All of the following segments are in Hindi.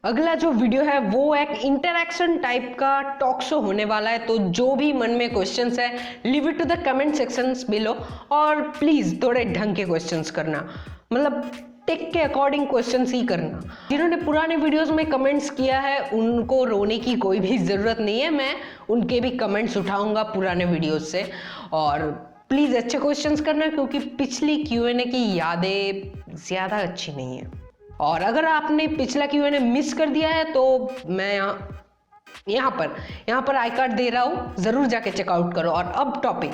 अगला जो वीडियो है वो एक इंटरैक्शन टाइप का टॉक शो होने वाला है, तो जो भी मन में क्वेश्चंस है leave it to the comment sections below, और प्लीज थोड़े ढंग के क्वेश्चंस करना, मतलब टेक के अकॉर्डिंग क्वेश्चंस ही करना। जिन्होंने पुराने वीडियोस में कमेंट्स किया है उनको रोने की कोई भी ज़रूरत नहीं है, मैं उनके भी कमेंट्स उठाऊंगा पुराने वीडियोस से। और प्लीज़ अच्छे क्वेश्चंस करना, क्योंकि पिछली Q&A की यादें ज़्यादा अच्छी नहीं है। और अगर आपने पिछला Q&A मिस कर दिया है तो मैं यहाँ पर आई कार्ड दे रहा हूँ, ज़रूर जाके चेकआउट करो। और अब टॉपिक,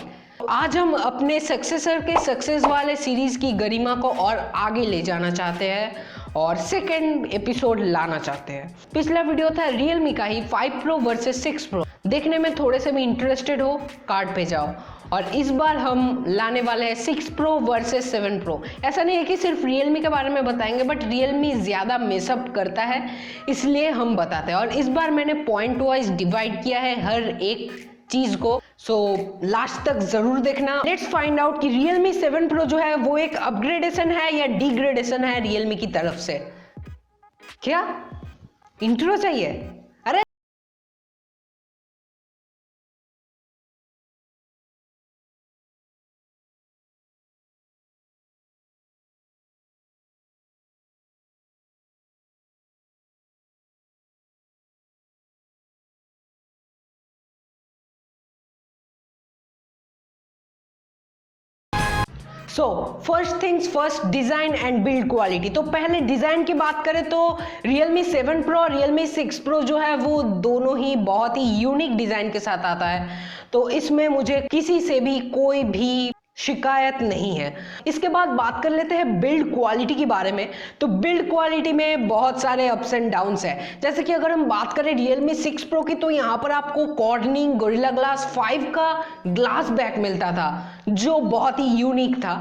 आज हम अपने सक्सेसर के सक्सेस वाले सीरीज की गरिमा को और आगे ले जाना चाहते हैं और सेकेंड एपिसोड लाना चाहते हैं। पिछला वीडियो था रियलमी का ही 5 Pro वर्सेस 6 Pro, देखने में थोड़े से भी इंटरेस्टेड हो कार्ड पे जाओ। और इस बार हम लाने वाले हैं 6 Pro वर्सेस 7 Pro। ऐसा नहीं है कि सिर्फ रियलमी के बारे में बताएंगे, बट रियलमी ज़्यादा मेसअप करता है इसलिए हम बताते हैं। और इस बार मैंने पॉइंट वाइज डिवाइड किया है हर एक चीज़ को, सो लास्ट तक जरूर देखना। लेट्स फाइंड आउट कि रियलमी 7 Pro जो है वो एक अपग्रेडेशन है या डिग्रेडेशन है रियलमी की तरफ से। क्या इंट्रो चाहिए? अरे so first things first, design and build quality. तो पहले डिज़ाइन की बात करें तो रियलमी 7 Pro और रियलमी 6 Pro जो है वो दोनों ही बहुत ही यूनिक डिज़ाइन के साथ आता है, तो इसमें मुझे किसी से भी कोई भी शिकायत नहीं है। इसके बाद बात कर लेते हैं बिल्ड क्वालिटी के बारे में। तो बिल्ड क्वालिटी में बहुत सारे अप्स एंड डाउन्स है। जैसे कि अगर हम बात करें रियलमी 6 Pro की, तो यहाँ पर आपको कॉर्निंग गोरिल्ला ग्लास 5 का ग्लास बैक मिलता था जो बहुत ही यूनिक था,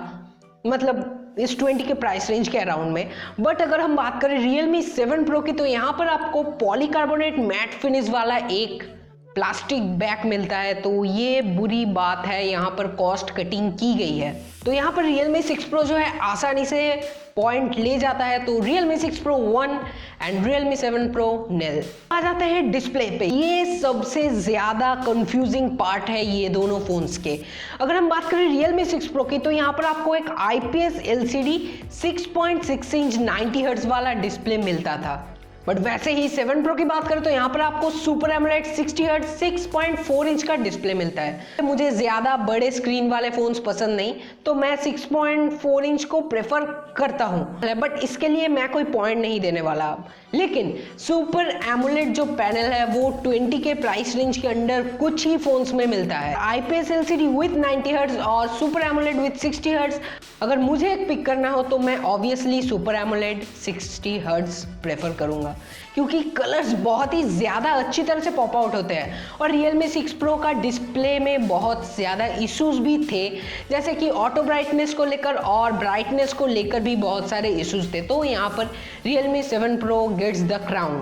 मतलब इस 20 के प्राइस रेंज के अराउंड में। बट अगर हम बात करें रियलमी 7 Pro की, तो यहाँ पर आपको पॉलीकार्बोनेट मैट फिनिश वाला एक प्लास्टिक बैक मिलता है, तो ये बुरी बात है, यहाँ पर कॉस्ट कटिंग की गई है। तो यहाँ पर रियलमी 6 Pro जो है आसानी से पॉइंट ले जाता है, तो Realme 6 Pro 1 and Realme 7 Pro nil। आ जाते हैं डिस्प्ले पे, ये सबसे ज़्यादा कंफ्यूजिंग पार्ट है ये दोनों फोन्स के। अगर हम बात करें रियलमी 6 Pro की, तो यहाँ पर आपको एक IPS LCD 6.6 इंच 90 हर्ट्ज वाला डिस्प्ले मिलता था। बट वैसे ही 7 Pro की बात करें तो यहाँ पर आपको सुपर एमोलेड 60 हर्ट्ज 6.4 इंच का डिस्प्ले मिलता है। मुझे ज़्यादा बड़े स्क्रीन वाले फ़ोन्स पसंद नहीं, तो मैं 6.4 इंच को प्रेफर करता हूँ, बट इसके लिए मैं कोई पॉइंट नहीं देने वाला। लेकिन सुपर एमोलेड जो पैनल है वो 20 के प्राइस रेंज के अंडर कुछ ही फ़ोन्स में मिलता है। IPS LCD विथ 90 हर्ट्ज और सुपर एमोलेड विथ 60 हर्ट्ज। अगर मुझे एक पिक करना हो तो मैं obviously super AMOLED 60 hertz prefer करूँगा, क्योंकि कलर्स बहुत ही ज़्यादा अच्छी तरह से पॉप आउट होते हैं। और रियलमी 6 Pro का डिस्प्ले में बहुत ज़्यादा इश्यूज भी थे, जैसे कि ऑटो ब्राइटनेस को लेकर और ब्राइटनेस को लेकर भी बहुत सारे इश्यूज थे। तो यहाँ पर Realme 7 Pro gets the crown.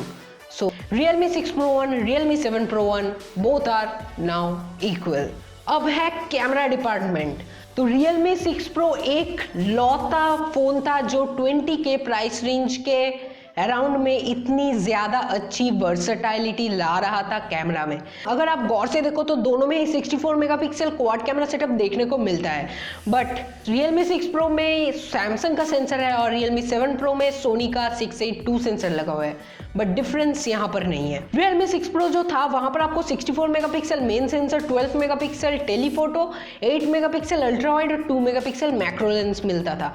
So Realme 6 Pro 1, Realme 7 Pro 1 both are now equal. अब है कैमरा डिपार्टमेंट। तो रियलमी 6 Pro एक लौता फ़ोन था जो 20 के प्राइस रेंज के अराउंड में इतनी ज़्यादा अच्छी वर्सेटाइलिटी ला रहा था कैमरा में। अगर आप गौर से देखो तो दोनों में ही 64 मेगापिक्सल क्वाड कैमरा सेटअप देखने को मिलता है, बट रियलमी 6 Pro में सैमसंग का सेंसर है और रियलमी 7 Pro में सोनी का 682 सेंसर लगा हुआ है, बट डिफरेंस यहाँ पर नहीं है। रियलमी 6 Pro जो था वहाँ पर आपको 64 megapixel main sensor, 12 megapixel telephoto, 8 megapixel ultra wide और 2 मेगापिक्सल मैक्रो लेंस मिलता था।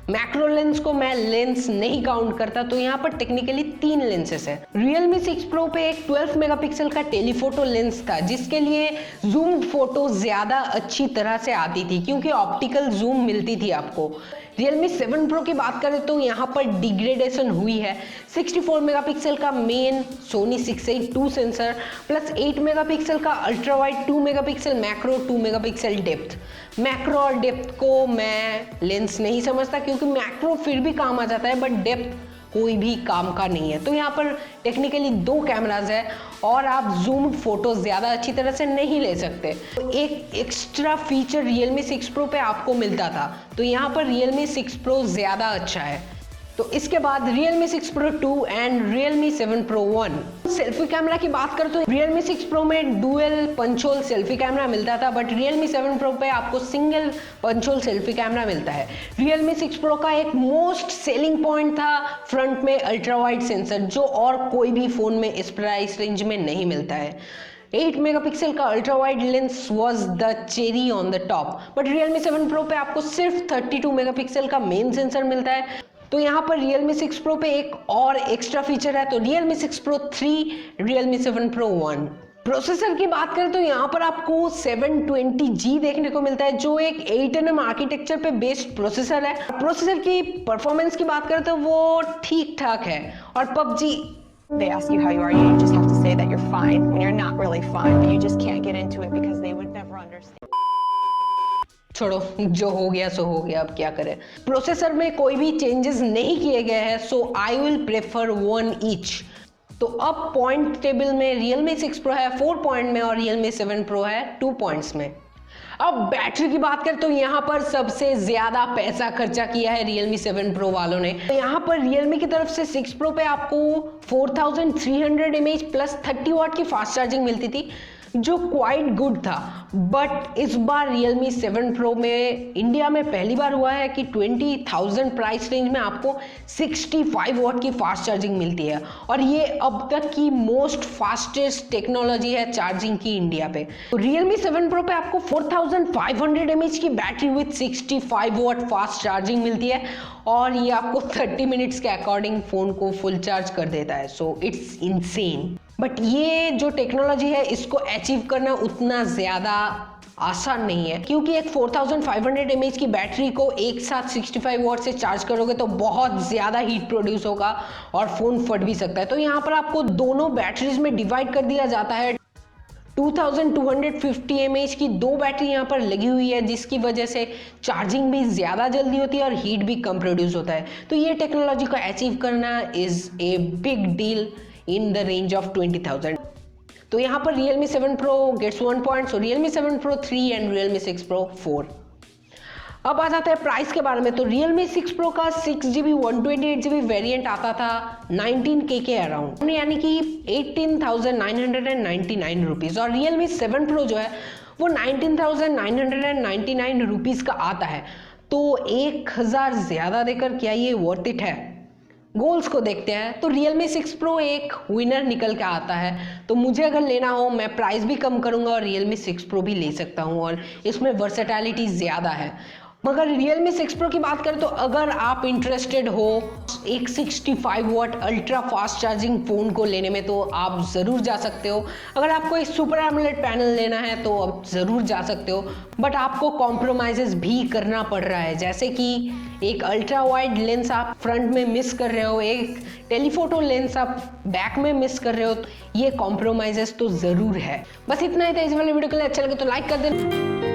मैक्रो लेंस को मैं लेंस नहीं काउंट करता, तो यहाँ पर टेक्निकली 3 लेंसेस है। Realme 6 Pro पे एक 12 मेगापिक्सल का टेलीफोटो लेंस था, जिसके लिए जूम फोटो ज़्यादा अच्छी तरह से आती थी क्योंकि ऑप्टिकल जूम मिलती थी आपको। Realme 7 Pro की बात करें तो यहाँ पर डिग्रेडेशन हुई है। 64 मेगापिक्सल का main Sony 682 sensor plus 8 megapixel का ultra wide, 2 megapixel macro, 2 megapixel depth. Macro और डेप्थ को मैं लेंस नहीं समझता क्योंकि मैक्रो फिर भी काम आ जाता है, बट डेप्थ कोई भी काम का नहीं है। तो यहाँ पर टेक्निकली 2 कैमराज है और आप जूम्ड फोटो ज़्यादा अच्छी तरह से नहीं ले सकते। तो एक एक्स्ट्रा फीचर Realme 6 Pro पे आपको मिलता था, तो यहाँ पर Realme 6 Pro ज़्यादा अच्छा है। तो इसके बाद Realme 6 Pro 2 and Realme 7 Pro 1। Selfie camera की बात करें तो Realme 6 Pro में dual punch hole selfie camera मिलता था, बट Realme 7 Pro पे आपको single punch hole selfie camera मिलता है। Realme 6 Pro का एक मोस्ट सेलिंग पॉइंट था फ्रंट में अल्ट्रा वाइड सेंसर, जो और कोई भी फोन में इस प्राइस रेंज में नहीं मिलता है। 8 मेगापिक्सल का ultra wide lens was the cherry on the top, but Realme 7 Pro पे आपको सिर्फ 32 मेगापिक्सल का मेन सेंसर मिलता है। तो यहाँ पर Realme 6 Pro पे एक और एक्स्ट्रा फीचर है, तो Realme 6 Pro 3, Realme 7 Pro 1। Processor की बात करें तो यहाँ पर आपको 720G देखने को मिलता है, जो एक 8nm आर्किटेक्चर पे बेस्ड प्रोसेसर है। प्रोसेसर की परफॉर्मेंस की बात करें तो वो ठीक ठाक है। और PUBG They ask you how you are, you just have to say that you're fine when you're not really fine, but you just can't get into it because they would never understand. छोड़ो, जो हो गया सो हो गया, अब क्या करें। प्रोसेसर में कोई भी चेंजेस नहीं किए गए हैं, सो आई विल प्रेफर 1 ईच। तो अब पॉइंट टेबल में Realme 6 Pro है 4 पॉइंट में और Realme 7 Pro है 2 पॉइंट्स में। अब बैटरी की बात करें तो यहाँ पर सबसे ज्यादा पैसा खर्चा किया है Realme 7 Pro वालों ने। तो यहाँ पर Realme की तरफ से 6 Pro पे आपको 4300 mAh प्लस 30 वाट की फास्ट चार्जिंग मिलती थी, जो क्वाइट गुड था। बट इस बार Realme 7 Pro में इंडिया में पहली बार हुआ है कि 20,000 प्राइस रेंज में आपको 65 वाट की फास्ट चार्जिंग मिलती है, और ये अब तक की मोस्ट फास्टेस्ट टेक्नोलॉजी है चार्जिंग की इंडिया पे। तो Realme 7 Pro पे आपको 4500 mAh की battery with 65 watt fast charging मिलती है, और ये आपको 30 मिनट्स के अकॉर्डिंग फोन को फुल चार्ज कर देता है। So it's insane. बट ये जो टेक्नोलॉजी है इसको अचीव करना उतना ज़्यादा आसान नहीं है, क्योंकि एक 4500 mAh की बैटरी को एक साथ 65 वाट से चार्ज करोगे तो बहुत ज़्यादा हीट प्रोड्यूस होगा और फ़ोन फट भी सकता है। तो यहाँ पर आपको दोनों बैटरीज में डिवाइड कर दिया जाता है। 2250 mAh की दो बैटरी यहाँ पर लगी हुई है, जिसकी वजह से चार्जिंग भी ज़्यादा जल्दी होती है और हीट भी कम प्रोड्यूस होता है। तो ये टेक्नोलॉजी को अचीव करना is a big deal in the range of 20,000। तो यहाँ पर Realme 7 Pro gets 1 point, so Realme 7 Pro 3 and Realme 6 Pro 4। अब आ जाता है प्राइस के बारे में। तो Realme 6 Pro का 6GB 128GB वेरिएंट आता था 19K के अराउंड, यानी कि 18,999 रुपीज़, और Realme 7 Pro जो है वो 19,999 रुपीज़ का आता है। तो 1000 ज़्यादा देकर क्या ये वर्थ इट है? गोल्स को देखते हैं तो Realme 6 Pro एक विनर निकल के आता है। तो मुझे अगर लेना हो मैं प्राइस भी कम करूंगा और Realme 6 Pro भी ले सकता हूं, और इसमें वर्सेटैलिटी ज़्यादा है। मगर Realme 6 Pro की बात करें तो अगर आप इंटरेस्टेड हो एक 65 वाट अल्ट्रा फास्ट चार्जिंग फ़ोन को लेने में तो आप ज़रूर जा सकते हो। अगर आपको एक सुपर एमोलेड पैनल लेना है तो आप ज़रूर जा सकते हो, बट आपको कॉम्प्रोमाइज़ेस भी करना पड़ रहा है, जैसे कि एक अल्ट्रा वाइड लेंस आप फ्रंट में मिस कर रहे हो, एक टेलीफोटो लेंस आप बैक में मिस कर रहे हो, तो ये कॉम्प्रोमाइज़ेस तो ज़रूर है। बस इतना ही था इस वाले वीडियो के लिए। अच्छा लगे तो लाइक कर देना।